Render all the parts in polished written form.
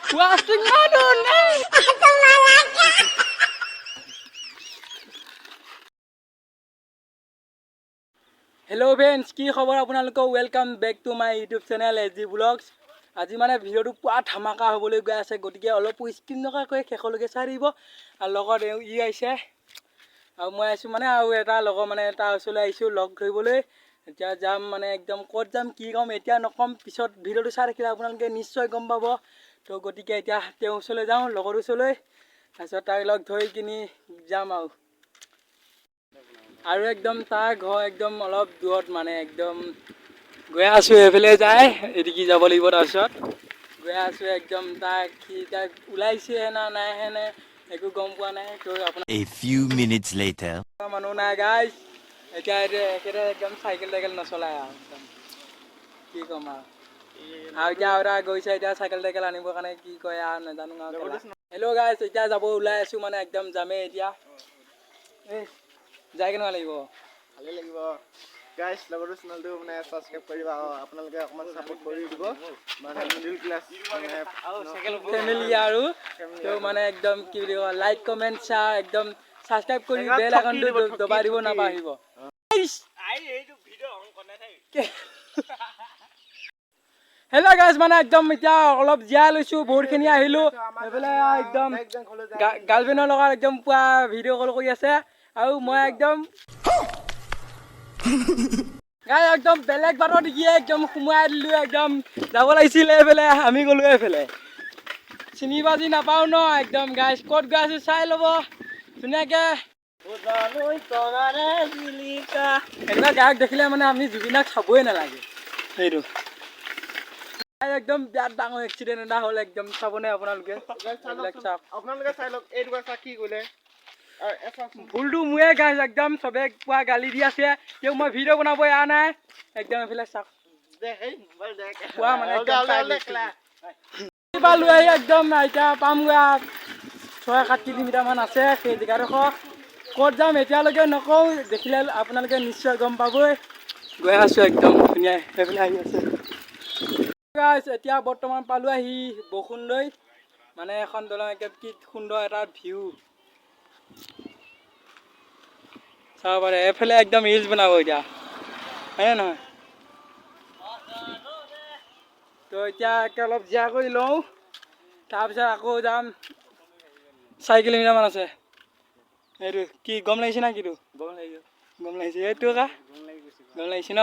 Plastic manun. Hello friends, কি খবৰ আপোনালোকৰ? Welcome back to my YouTube channel AG blogs. আজি মানে ভিডিঅ'টো পুৰা ধামাকা হ'বলৈ গৈ আছে, গতিকে অলপ স্কিপ নকৰাকৈ শেষলৈকে চাই দিব। আৰু লগত ই আহিছে আৰু মই আহিছোঁ মানে আৰু এটা লগৰ মানে তাৰ ওচৰলৈ আহিছোঁ লগ ধৰিবলৈ। এতিয়া যাম মানে একদম ক'ত যাম কি ক'ম এতিয়া নক'ম, পিছত ভিডিঅ'টো চাই থাকিলে আপোনালোকে নিশ্চয় গম পাব। তো গতিকে এতিয়া তেওঁৰ ওচৰলৈ যাওঁ, লগৰ ওচৰলৈ, তাৰপিছত তাক লগ ধৰি কিনি যাম আৰু একদম তাৰ ঘৰ একদম অলপ দূৰত, মানে একদম গৈ আছোঁ এইফালে যায় এদিকি যাব লাগিব। তাৰপিছত গৈ আছোঁ একদম তাক ওলাইছে না নাই হেনে একো গম পোৱা নাই। তো আপোনাৰ A few minutes later. মানুহ নাই গাইজ, এতিয়া একেবাৰে একদম চাইকেল নচলায় আৰু একদম কি ক'ম আৰু এতিয়া আৰু এটা গৈছে এতিয়া চাইকেল আনিবৰ কাৰণে, কি কয় আৰু নাজানো আৰু। হেল্ল' গাইজ, এতিয়া যাব ওলাই আছোঁ, মানে একদম যামেই এতিয়া। যাই কেনেকুৱা লাগিব? ভালেই লাগিব গাইজ, লগৰটো চেনেলটো মানে ছাবস্ক্ৰাইব কৰিবা আৰু আপোনালোকে অকণমান ছাপোৰ্ট কৰি দিব, মানে মিডিল ক্লাছ ফেমিলি আৰু তো মানে একদম কি বুলি কয়, লাইক কমেণ্ট শ্বেয়াৰ একদম ছাবস্ক্ৰাইব কৰি বেল আইকনটো দবাই দিব নাপাহৰিব। হেল্ল' গাইজ, মানে একদম এতিয়া অলপ জীয়াই লৈছোঁ, বহুতখিনি আহিলোঁ। এইফালে একদম গাৰ্লফ্ৰেণ্ডৰ লগত একদম পুৰা ভিডিঅ' কল কৰি আছে আৰু মই একদম একদম বেলেগ বাটত গিয়ে একদম সোমোৱাই দিলোঁ। একদম যাব লাগিছিলে এইফালে, আমি গ'লোঁ এইফালে, চিনি বাজি নাপাওঁ ন একদম। গাইজ ক'ত গৈ আছোঁ চাই ল'ব ধুনীয়াকৈ। এনেকুৱা গায়ক দেখিলে মানে আমি জুবিনক চাবই নালাগে। সেইটো একদম বিৰাট ডাঙৰ এক্সিডেণ্ট এটা হ'ল, একদম চাবনে আপোনালোকে? আপোনালোকে চাই লওক, এইটো চা কি কৰিলে। ভুলটো মোৰে গাইজ, একদম চবে পুৰা গালি দি আছে, তেওঁ মই ভিডিঅ' বনাব এৰা নাই একদম। এইফালে চাওক পুৰা মানে লৈ আহি একদম এতিয়া পামগৈ, 6-7 কিলোমিটাৰমান আছে সেই জেগাডোখৰ। ক'ত যাম এতিয়ালৈকে নকওঁ, দেখিলে আপোনালোকে নিশ্চয় গম পাবই। গৈ আছোঁ একদম ধুনীয়া, সেইফালে আহি আছে গাইজ। এতিয়া বৰ্তমান পালোঁ আহি বৰষুণলৈ, মানে এখন দলং, একদম কি সুন্দৰ এটা ভিউ চাব পাৰে। এইফালে একদম ৰিলচ বনাব এতিয়া, হয়নে নহয়? তো এতিয়া অলপ জীয়া কৰি লওঁ, তাৰপিছত আকৌ যাম। 4 কিলোমিটাৰমান আছে। এইটো কি গম লাগিছে না? কিটো গম লাগিছে? এইটো গম লাগিছে ন?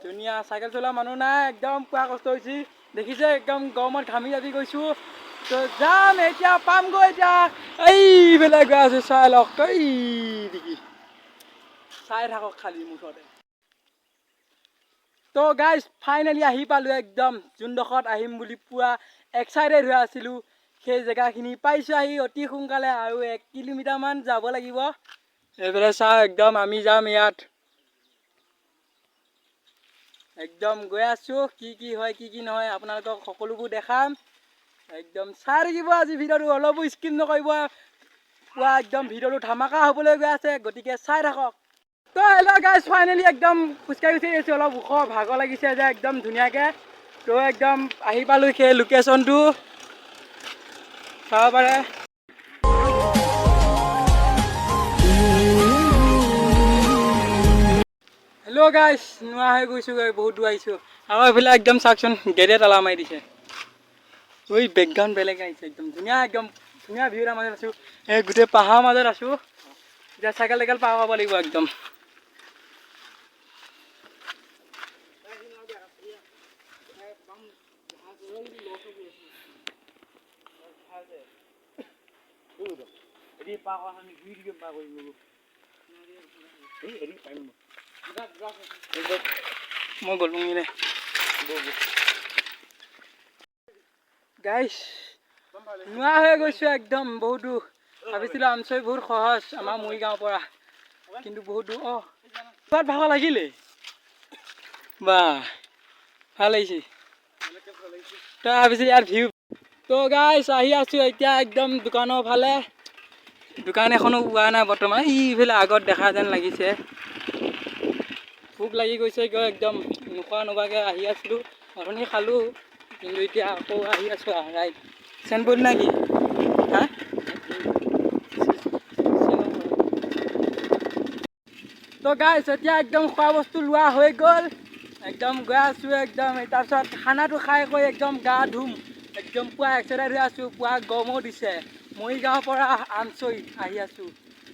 ধুনীয়া চাইকেল চলোৱা মানুহ নাই, একদম পুৰা কষ্ট হৈছে দেখিছে, একদম গৰমত ঘামি জামি গৈছোঁ। তো যাম এতিয়া, পামগৈ এতিয়া। এইফালে গৈ আছোঁ, চাই লওক, দেখি চাই থাকক খালি মুঠতে। তো গাইজ ফাইনেলি আহি পালোঁ, একদম যোনডোখৰত আহিম বুলি পুৰা এক্সাইটেড হৈ আছিলোঁ, সেই জেগাখিনি পাইছোঁ আহি অতি সোনকালে। আৰু 1 কিলোমিটাৰমান যাব লাগিব। এইফালে চাওঁ, একদম আমি যাম ইয়াত, একদম গৈ আছোঁ। কি হয় কি নহয় আপোনালোকক সকলোবোৰ দেখাম, একদম চাই থাকিব আজি ভিডিঅ'টো, অলপো স্কিপ নকৰিব। পুৰা একদম ভিডিঅ'টো ধামাকা হ'বলৈ গৈ আছে, গতিকে চাই থাকক। তো হেল্ল' গাইজ, ফাইনেলি একদম খোজকাঢ়ি আহিছোঁ, অলপ ওখ ভাগৰ লাগিছে যে একদম ধুনীয়াকৈ। তো একদম আহি পালোঁ সেই লোকেশ্যনটো, চাব পাৰে। হেল্ল' গাইজ, নোৱা হৈ গৈছোঁগৈ, বহুত দূৰ আহিছোঁ। আৰু এইফালে একদম চাওকচোন, গেটে তালা মাৰি দিছে। ঐ বেকগ্ৰাউণ্ড বেলেগ আহিছে, একদম ধুনীয়া ভিউ এটাৰ মাজত আছোঁ। এই গোটেই পাহাৰৰ মাজত আছোঁ। এতিয়া চাইকেল পাৰ কৰিব লাগিব একদম। মই গ'লো দে গাইজ, নোৱা হৈ গৈছোঁ একদম, বহুত দূৰ। ভাবিছিলোঁ আমচৈ বহুত সহজ আমাৰ মৰিগাঁৱৰ পৰা, কিন্তু বহুত দূৰ। ক'ত ভাগৰ লাগিলে বা ভাল লাগিছে। তই ভাবিছোঁ ইয়াত ভিউ। তো গাইজ আহি আছোঁ এতিয়া একদম দোকানৰ ফালে, দোকান এখনো পোৱা নাই বৰ্তমান, এইফালে আগত দেখা যেন লাগিছে। ভোক লাগি গৈছে একদম, নোখোৱাকৈ আহি আছিলোঁ। অথনি খালোঁ, কিন্তু এতিয়া আকৌ আহি আছোঁ ৰাইট চেনপুৰ নে কি হা তো গাইছ এতিয়া একদম খোৱা বস্তু লোৱা হৈ গ'ল, একদম গৈ আছোঁ একদম। তাৰপিছত খানাটো খাই কৈ একদম গা ধুম, একদম পুৱা এক্সাৰচাইজ হৈ আছোঁ। পুৱা গৰমো দিছে, মৰিগাঁৱৰ পৰা আমচৈ আহি আছোঁ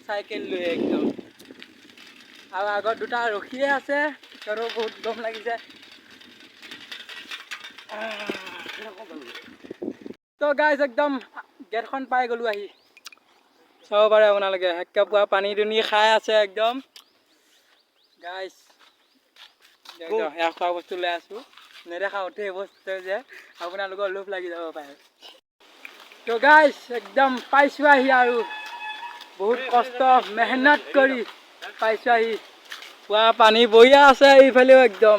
চাইকেল লৈ একদম। আৰু আগত দুটা ৰখিয়ে আছে, সিহঁতৰো বহুত গৰম লাগিছে। তো গাইজ একদম গেটখন পাই গ'লোঁ আহি, চাব পাৰে আপোনালোকে একে পুৱা পানী দুনি খাই আছে একদম। গাইজ এয়া খোৱা বস্তু লৈ আছোঁ, নেদেখাওঁতে এই বস্তু যে আপোনালোকৰ লোভ লাগি যাব পাৰে। তো গাইজ একদম পাইছোঁ আহি, আৰু বহুত কষ্ট মেহনত কৰি পাইছোঁ আহি। পুৱা পানী বহিয়ে আছে এইফালেও, একদম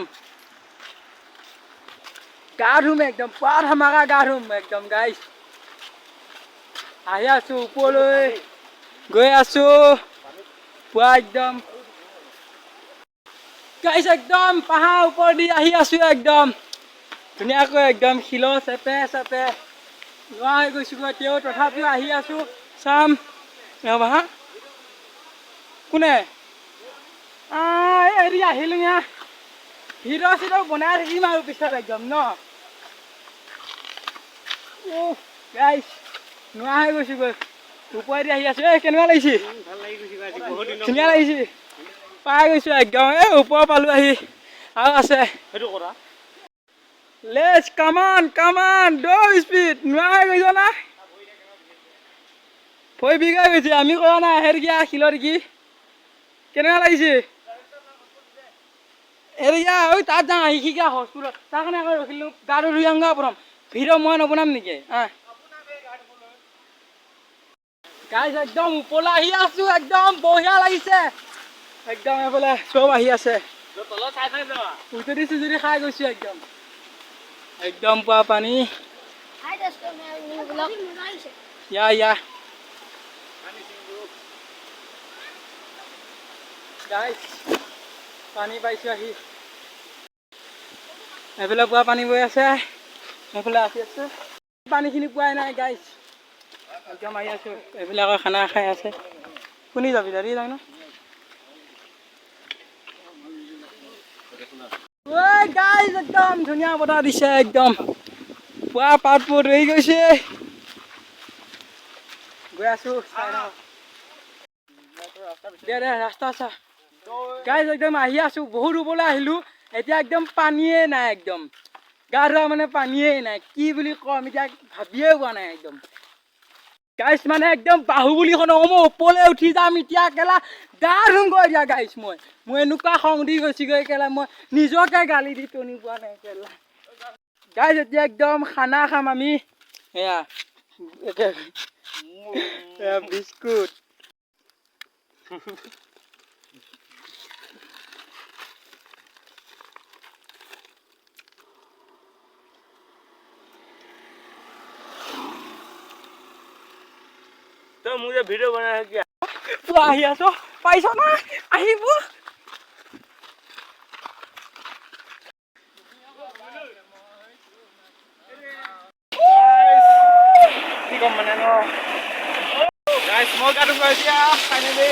গা ধুম একদম, পুৱা ধামাকা গা ধুম একদম। গাইজ আহি আছোঁ ওপৰলৈ, গৈ আছোঁ পুৱা একদম। গাইজ একদম পাহাৰ ওপৰ দি আহি আছোঁ একদম ধুনীয়াকৈ, একদম শিলৰ চেপে চেপে লোৱা হৈ গৈছোঁ। তেওঁ তথাপিও আহি আছোঁ, চাম ৰ'বা হা কোনে এৰি আহিলোঁ ইয়া ভিডিঅ' চিডিঅ' বনাই থাকিম আৰু পিছত একদম ন। গাইজ নোৱা হৈ গৈছোঁ গৈ, ওপৰেদি আহি আছোঁ। এই কেনেকুৱা লাগিছে? ধুনীয়া লাগিছে, পাই গৈছোঁ একদম। এই ওপৰ পালোঁ আহি, আৰু আছে সেইটো কৰা। লেটছ কামান কামান দৌ স্পীড, নোৱা হৈ গৈছ না, ভৰি বিগাই গৈছে। আমি কৰা নাই, হেৰি দিয়া শিলৰ দেখি কেনেকুৱা লাগিছে? এৰিয়া ঐ তাত যাওঁ আহি শিকা হস্পিটেলত, তাৰ কাৰণে আকৌ ৰখিলোঁ। গাটো ধুই আহোঁ প্ৰথম, ভিডিঅ' মই নবনাম নেকি? গাইজ একদম ওপৰলৈ আহি আছোঁ, একদম বঢ়িয়া লাগিছে একদম। এইফালে চব আহি আছে, উজুতি চুজুতি খাই গৈছোঁ একদম। একদম পুৱা পানী ইয়া গাইজ পানী পাইছোঁ আহি। এইফালে পুৱা পানী বৈ আছে, সেইফালে আহি আছোঁ। পানীখিনি পোৱাই নাই গাইজ, একদম আহি আছোঁ। এইফালে আকৌ খানা খাই আছে। শুনি যাবি দাদি যাই ন ঐ গাইজ, একদম ধুনীয়া বতাহ দিছে একদম। পুৱা পাতবোৰ ৰৈ গৈছে, গৈ আছোঁ দে ৰাস্তা চা। গাইজ একদম আহি আছোঁ, বহুত ওপৰলৈ আহিলোঁ। এতিয়া একদম পানীয়ে নাই, একদম গা ধোৱা মানে পানীয়ে নাই। কি বুলি ক'ম এতিয়া ভাবিয়ে পোৱা নাই একদম। গাইজ মানে একদম বাহুবলীখনক মই ওপৰলৈ উঠি যাম এতিয়া, কেলা গা ধুমগৈ এতিয়া। গাইজ মই এনেকুৱা খং উঠি গৈছেগৈ, কেলা মই নিজকে গালি দি টনি পোৱা নাই কেলা। গাইজ এতিয়া একদম খানা খাম আমি, এয়া বিস্কুট তো মোক যে ভিডিঅ' বনাই পুৱা আহি আছোঁ, পাইছ না আহিব। কি ক'ম মানে ন গাইজ, মই গাটো গৈ এতিয়া ফাইনেলি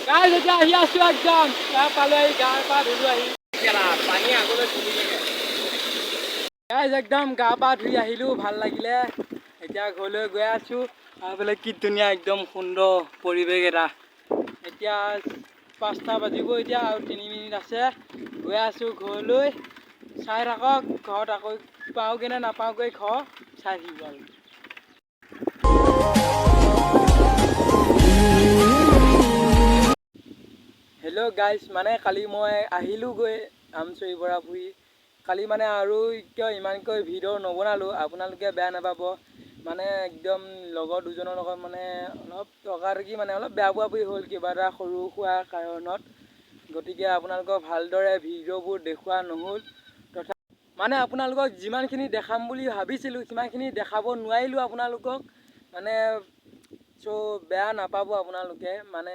গাইজ এতিয়া আহি আছোঁ একদম। গা পালোঁ আহি, গা পা ধুলোঁ আহি, পানী আগলৈ চলি থাকে। গাইজ একদম গা পা ধুই আহিলোঁ, ভাল লাগিলে। এতিয়া ঘৰলৈ গৈ আছোঁ। আৰু বোলে কি ধুনীয়া একদম সুন্দৰ পৰিৱেশ এটা। এতিয়া 5টা বাজিব এতিয়া, আৰু 3 মিনিট আছে। গৈ আছোঁ ঘৰলৈ, চাই থাকক ঘৰত আকৌ পাওঁগৈ নে নাপাওঁগৈ, ঘৰ চাই থাকিব আৰু। হেল্ল' গাইজ, মানে কালি মই আহিলোঁগৈ আমচৰিৰ পৰা ফুৰি। কালি মানে আৰু কিয় ইমানকৈ ভিডিঅ' নবনালোঁ, আপোনালোকে বেয়া নাপাব। মানে একদম লগৰ দুজনৰ লগত মানে অলপ তৰ্কাতৰ্কি মানে অলপ বেয়া পোৱা পুৰি হ'ল কিবা এটা সৰু সুৰা কাৰণত। গতিকে আপোনালোকক ভালদৰে ভিডিঅ'বোৰ দেখুওৱা নহ'ল। তথা মানে আপোনালোকক যিমানখিনি দেখাম বুলি ভাবিছিলোঁ সিমানখিনি দেখাব নোৱাৰিলোঁ আপোনালোকক। মানে বেয়া নাপাব আপোনালোকে। মানে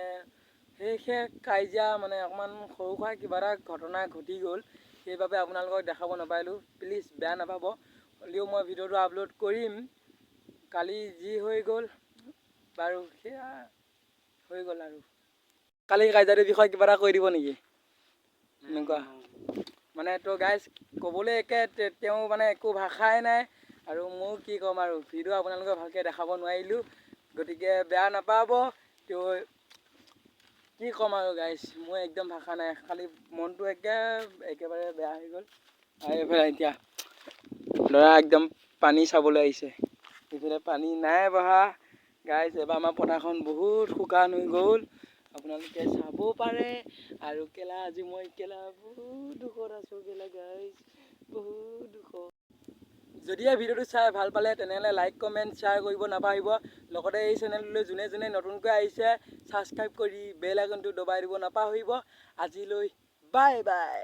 সেই কাজিয়া মানে অকণমান সৰু সুৰা কিবা এটা ঘটনা ঘটি গ'ল, সেইবাবে আপোনালোকক দেখাব নাপাৰিলোঁ। প্লিজ বেয়া নাপাব। হ'লেও মই ভিডিঅ'টো আপলোড কৰিম। কালি যি হৈ গ'ল বাৰু সেয়া হৈ গ'ল আৰু। কালি কাজিয়াটোৰ বিষয়ে কিবা এটা কৈ দিব নেকি? এনেকুৱা মানে তো গাইজ ক'বলৈ তেওঁ মানে একো ভাষাই নাই আৰু মোৰ কি ক'ম আৰু। ভিডিঅ' আপোনালোকে ভালকৈ দেখাব নোৱাৰিলোঁ, গতিকে বেয়া নাপাব। তেওঁ কি ক'ম আৰু গাইজ, মোৰ একদম ভাষা নাই। খালি মনটো একেবাৰে বেয়া হৈ গ'ল। আৰু এইফালে এতিয়া ল'ৰা একদম পানী চাবলৈ আহিছে। এইফালে পানী নাই বহা গাইজ। এবাৰ আমাৰ পথাৰখন বহুত শুকান হৈ গ'ল, আপোনালোকে চাব পাৰে। আৰু আজি মই বহুত দুখত আছোঁ গাইজ, বহুত দুখত। যদি এই ভিডিঅ'টো চাই ভাল পালে তেনেহ'লে লাইক কমেণ্ট শ্বেয়াৰ কৰিব নাপাহৰিব। লগতে এই চেনেলটোলৈ যোনে যোনে নতুনকৈ আহিছে ছাবস্ক্ৰাইব কৰি বেল আইকনটো দবাই দিব নাপাহৰিব। আজিলৈ বাই বাই।